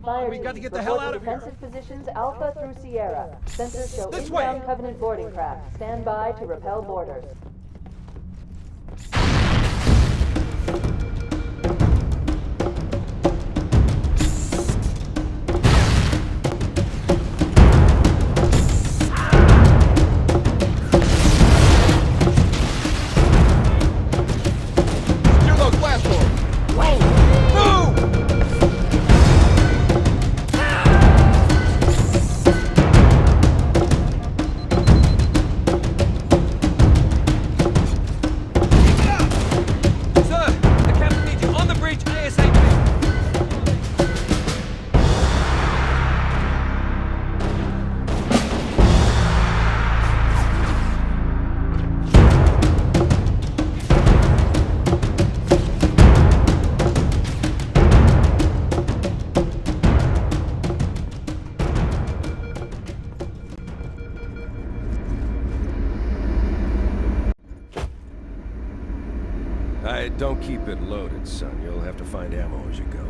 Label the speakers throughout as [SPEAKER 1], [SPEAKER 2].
[SPEAKER 1] Fire
[SPEAKER 2] we got to
[SPEAKER 1] team,
[SPEAKER 2] get the hell
[SPEAKER 1] report
[SPEAKER 2] out
[SPEAKER 1] to
[SPEAKER 2] of here.
[SPEAKER 1] defensive positions Alpha through Sierra. Sensors show
[SPEAKER 2] This
[SPEAKER 1] inbound
[SPEAKER 2] way.
[SPEAKER 1] Covenant boarding craft. Stand by to repel boarders.
[SPEAKER 2] Secure those blast doors. Move! Sir, the captain needs you on the bridge ASAP.
[SPEAKER 3] Don't keep it loaded, son. You'll have to find ammo as you go.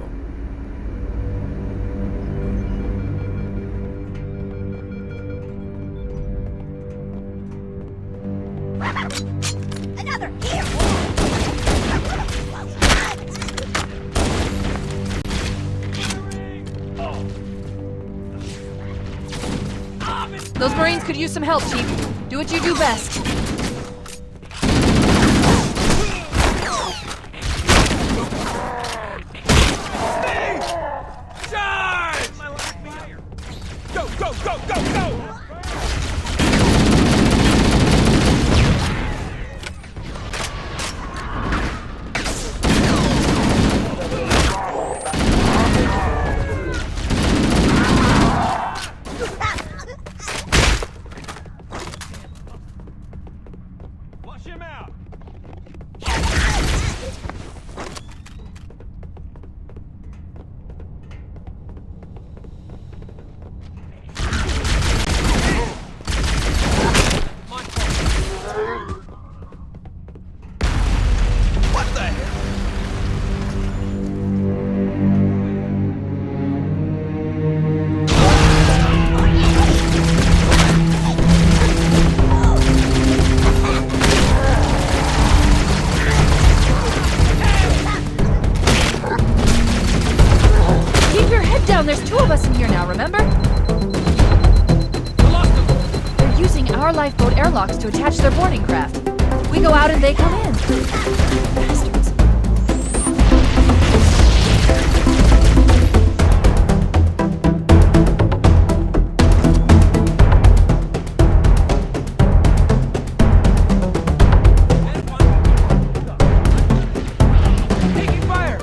[SPEAKER 4] Another here!
[SPEAKER 5] Those Marines could use some help, Chief. Do what you do best.
[SPEAKER 2] Charge! Go, go, go, go, go! Flush him out! What the hell?
[SPEAKER 5] Keep your head down. There's two of us in here now, remember?
[SPEAKER 2] We lost him!
[SPEAKER 5] They're using our lifeboat airlocks to attach their boarding craft. We go out and they come in. Bastards.
[SPEAKER 2] Taking fire!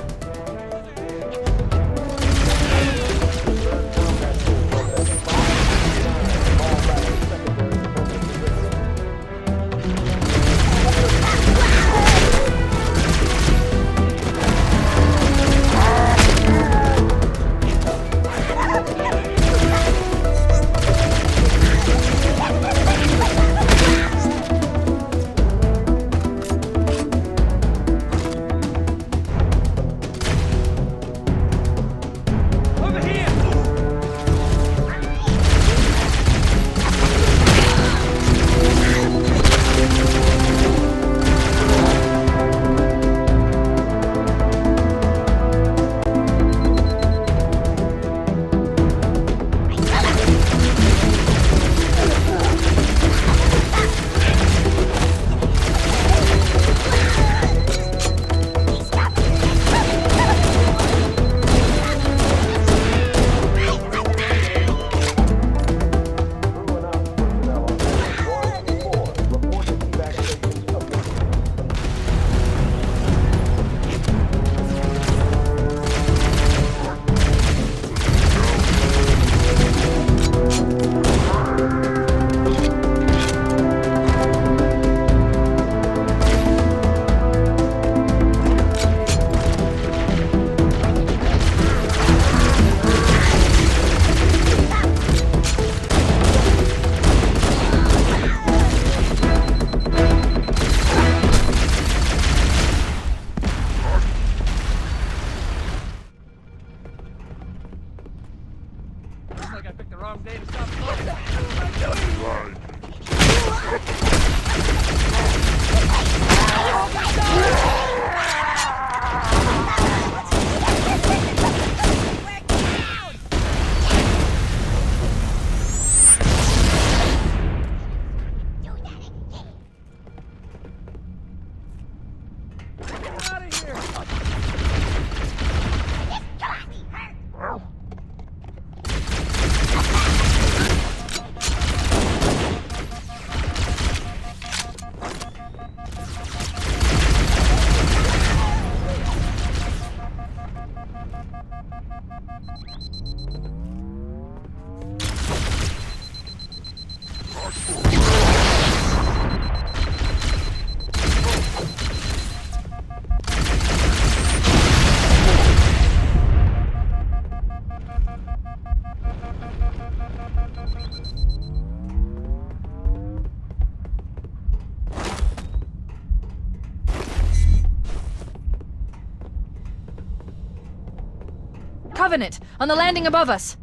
[SPEAKER 5] Covenant, on the landing above us.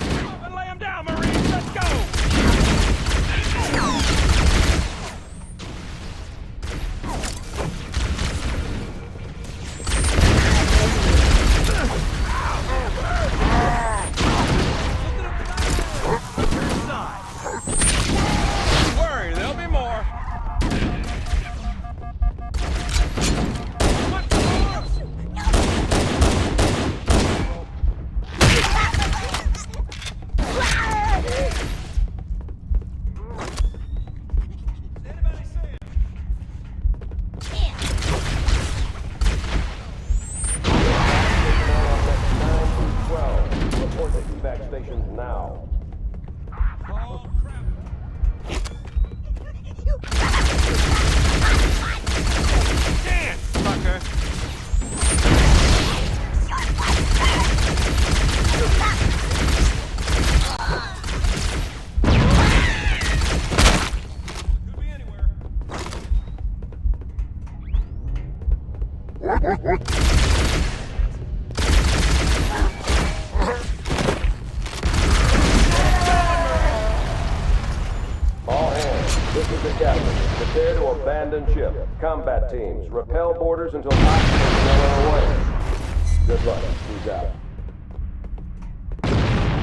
[SPEAKER 2] Up and lay him down, Marines! Let's go! Don't worry, there'll be more.
[SPEAKER 4] Report to evac stations now.
[SPEAKER 2] Dance, sucker! Could be anywhere.
[SPEAKER 4] All hands, this is the captain. Prepare to abandon ship. Combat teams, repel boarders until hostiles are away. Good luck. Who's out?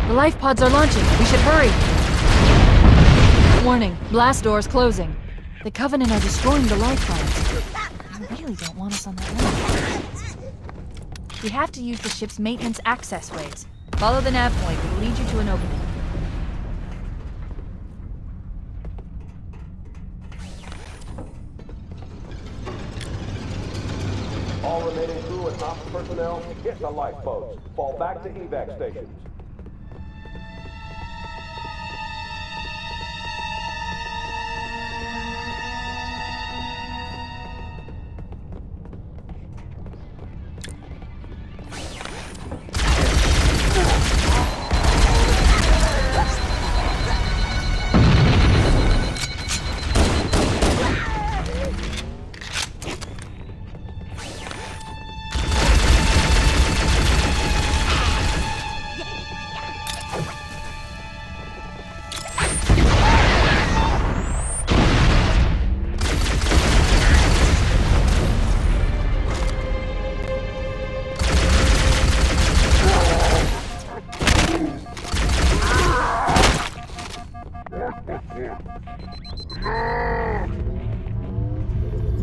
[SPEAKER 5] The life pods are launching. We should hurry. Warning, blast doors closing. The Covenant are destroying the life pods. I really don't want us on that line. We have to use the ship's maintenance access ways. Follow the nav point. It will lead you to an opening.
[SPEAKER 4] All remaining crew and ops personnel, get the lifeboats. Fall back to evac stations.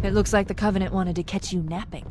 [SPEAKER 5] It looks like the Covenant wanted to catch you napping.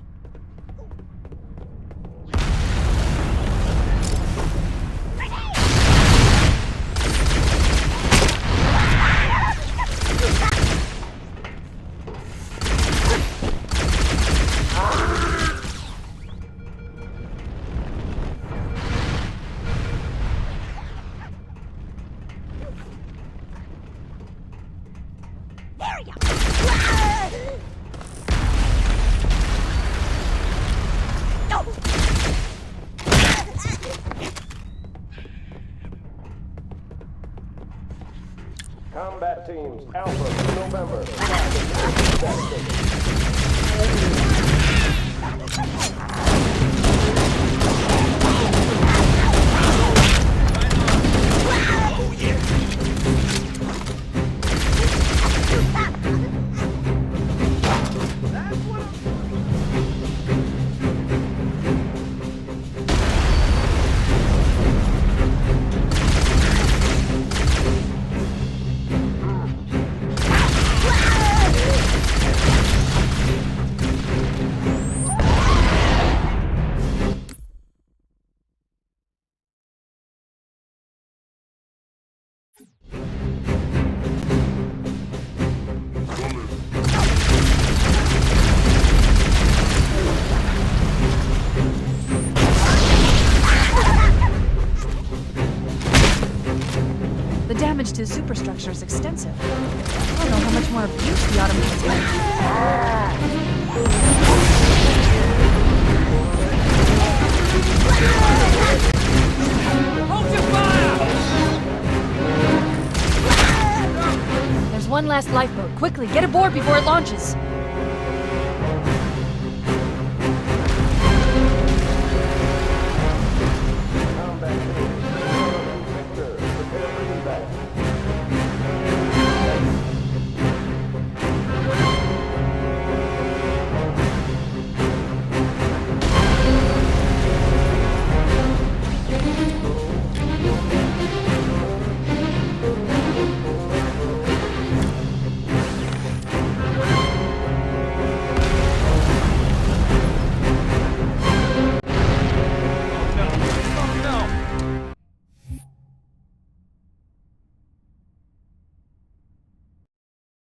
[SPEAKER 5] Combat teams, Alpha, November. The damage to the superstructure is extensive. I don't know how much more abuse the Ottomans take.
[SPEAKER 2] Hold your fire!
[SPEAKER 5] There's one last lifeboat. Quickly, get aboard before it launches.